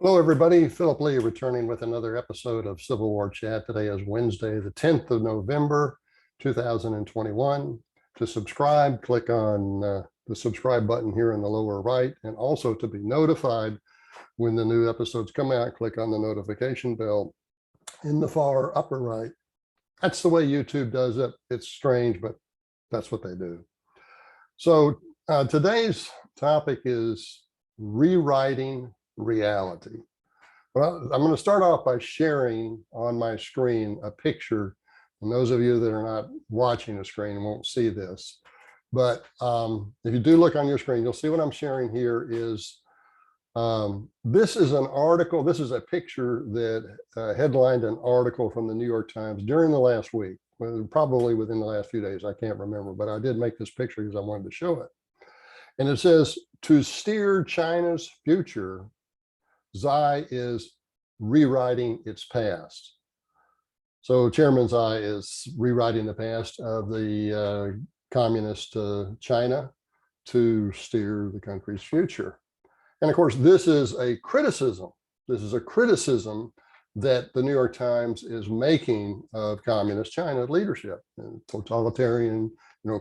Hello, everybody. Philip Lee returning with another episode of Civil War Chat. Today is Wednesday, the 10th of November, 2021. To subscribe, click on the subscribe button here in the lower right, and also to be notified when the new episodes come out, click on the notification bell in the far upper right. That's the way YouTube does it. It's strange, but that's what they do. So today's topic is rewriting reality. Well, I'm going to start off by sharing on my screen a picture. And those of you that are not watching the screen won't see this. But if you do look on your screen, you'll see what I'm sharing here is this is an article. This is a picture that headlined an article from the New York Times during the last week, probably within the last few days. I can't remember, but I did make this picture because I wanted to show it. And it says, to steer China's future, Xi is rewriting its past. So Chairman Xi is rewriting the past of the communist China to steer the country's future. And of course, this is a criticism. This is a criticism that the New York Times is making of communist China leadership and totalitarian,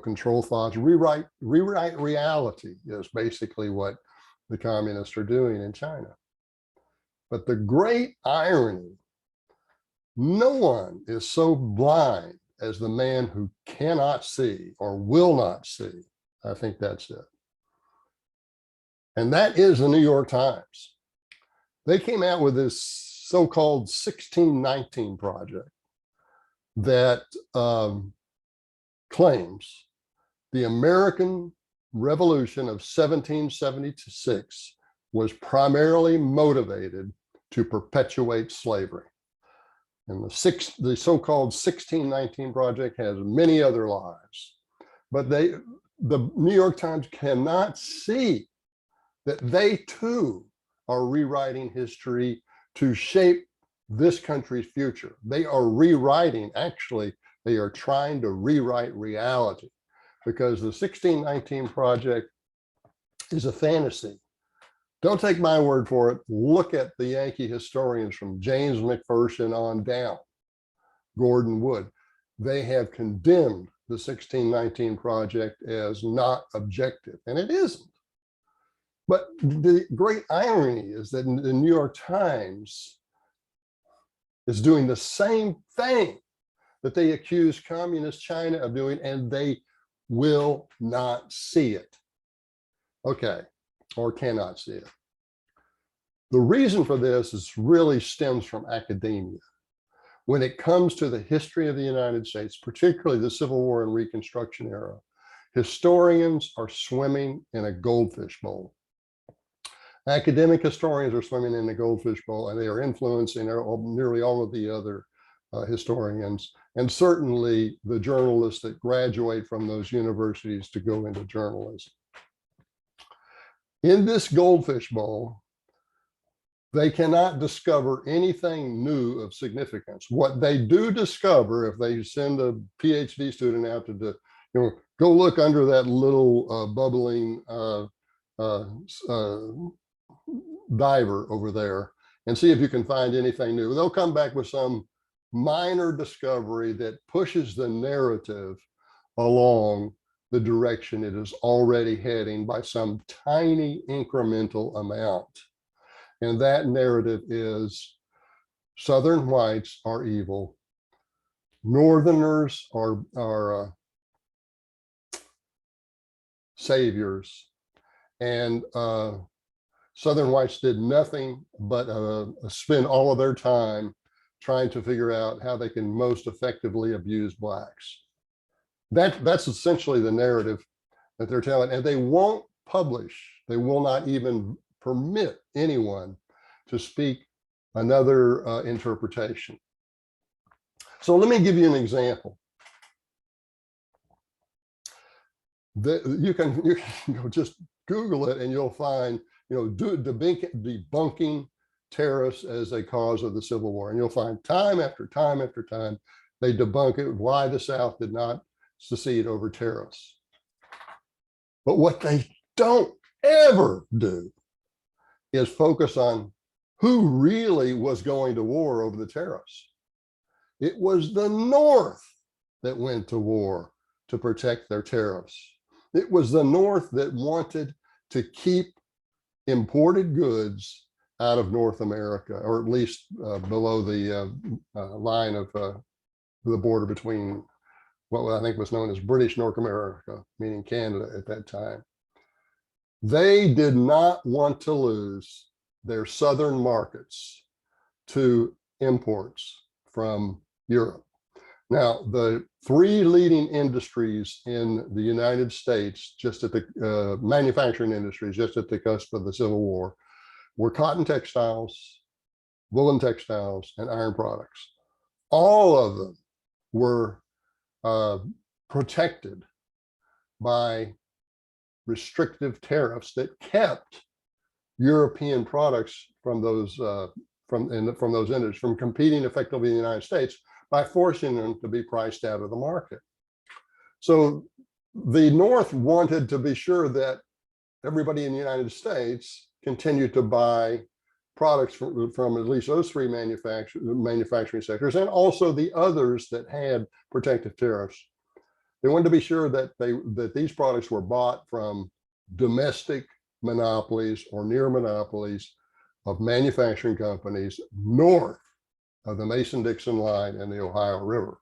control thoughts. Rewrite reality is basically what the communists are doing in China. But the great irony, no one is so blind as the man who cannot see or will not see. I think that's it. And that is the New York Times. They came out with this so-called 1619 project that claims the American Revolution of 1776 was primarily motivated to perpetuate slavery. And the so-called 1619 project has many other lies, but the New York Times cannot see that they too are rewriting history to shape this country's future. They are rewriting, actually, they are trying to rewrite reality, because the 1619 project is a fantasy. Don't take my word for it. Look at the Yankee historians from James McPherson on down, Gordon Wood. They have condemned the 1619 project as not objective, and it isn't. But the great irony is that the New York Times is doing the same thing that they accuse communist China of doing, and they will not see it. Okay, or cannot see it. The reason for this is really stems from academia. When it comes to the history of the United States, particularly the Civil War and Reconstruction era, historians are swimming in a goldfish bowl. Academic historians are swimming in the goldfish bowl, and they are influencing nearly all of the other historians, and certainly the journalists that graduate from those universities to go into journalism. In this goldfish bowl, they cannot discover anything new of significance. What they do discover, if they send a PhD student out to go look under that little bubbling diver over there and see if you can find anything new. They'll come back with some minor discovery that pushes the narrative along the direction it is already heading by some tiny incremental amount. And that narrative is Southern whites are evil, Northerners are saviors, and Southern whites did nothing but spend all of their time trying to figure out how they can most effectively abuse blacks. That's essentially the narrative that they're telling, and they won't publish. They will not even permit anyone to speak another interpretation. So let me give you an example. You can just Google it and you'll find, debunking terrorists as a cause of the Civil War. And you'll find time after time after time, they debunk it, why the South did not secede over terrorists. But what they don't ever do is focus on Who really was going to war over the tariffs? It was the North that went to war to protect their tariffs. It was the North that wanted to keep imported goods out of North America, or at least below the line of the border between what I think was known as British North America, meaning Canada at that time. They did not want to lose their southern markets to imports from Europe. Now, the three leading industries in the United States, just at the manufacturing industries, just at the cusp of the Civil War, were cotton textiles, woolen textiles, and iron products. All of them were protected by restrictive tariffs that kept European products from those industries from competing effectively in the United States by forcing them to be priced out of the market. So the North wanted to be sure that everybody in the United States continued to buy products from at least those three manufacturing sectors, and also the others that had protective tariffs. They wanted to be sure that these products were bought from domestic monopolies or near monopolies of manufacturing companies north of the Mason-Dixon line and the Ohio River.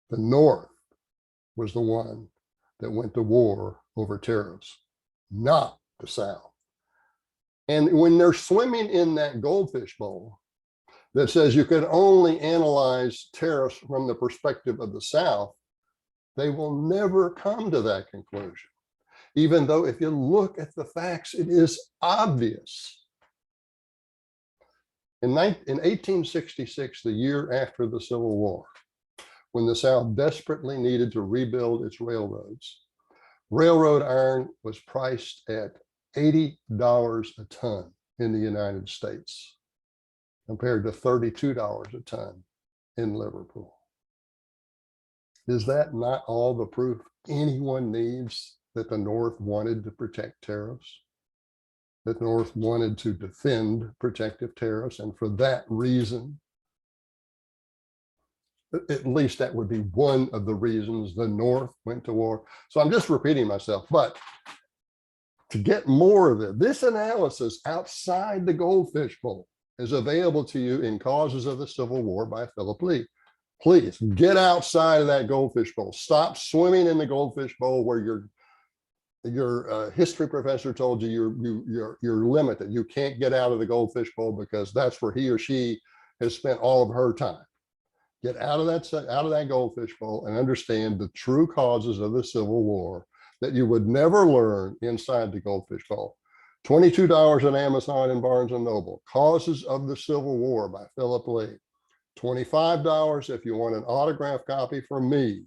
The North was the one that went to war over tariffs, not the South. And when they're swimming in that goldfish bowl that says you can only analyze tariffs from the perspective of the South, they will never come to that conclusion. Even though if you look at the facts, it is obvious. In 1866, the year after the Civil War, when the South desperately needed to rebuild its railroads, railroad iron was priced at $80 a ton in the United States, compared to $32 a ton in Liverpool. Is that not all the proof anyone needs that the North wanted to protect tariffs? That the North wanted to defend protective tariffs, and for that reason, at least that would be one of the reasons the North went to war. So I'm just repeating myself, but to get more of it, this analysis outside the goldfish bowl is available to you in Causes of the Civil War by Philip Lee. Please get outside of that goldfish bowl. Stop swimming in the goldfish bowl where your history professor told you you're limited. You can't get out of the goldfish bowl because that's where he or she has spent all of her time. Get out of that goldfish bowl and understand the true causes of the Civil War that you would never learn inside the goldfish bowl. $22 at Amazon and Barnes & Noble. Causes of the Civil War by Philip Lee. $25 if you want an autographed copy from me.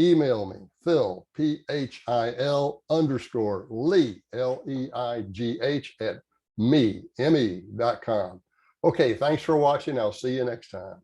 Email me, Phil, PHIL _Lee, LEIGH at me.com. Okay, thanks for watching. I'll see you next time.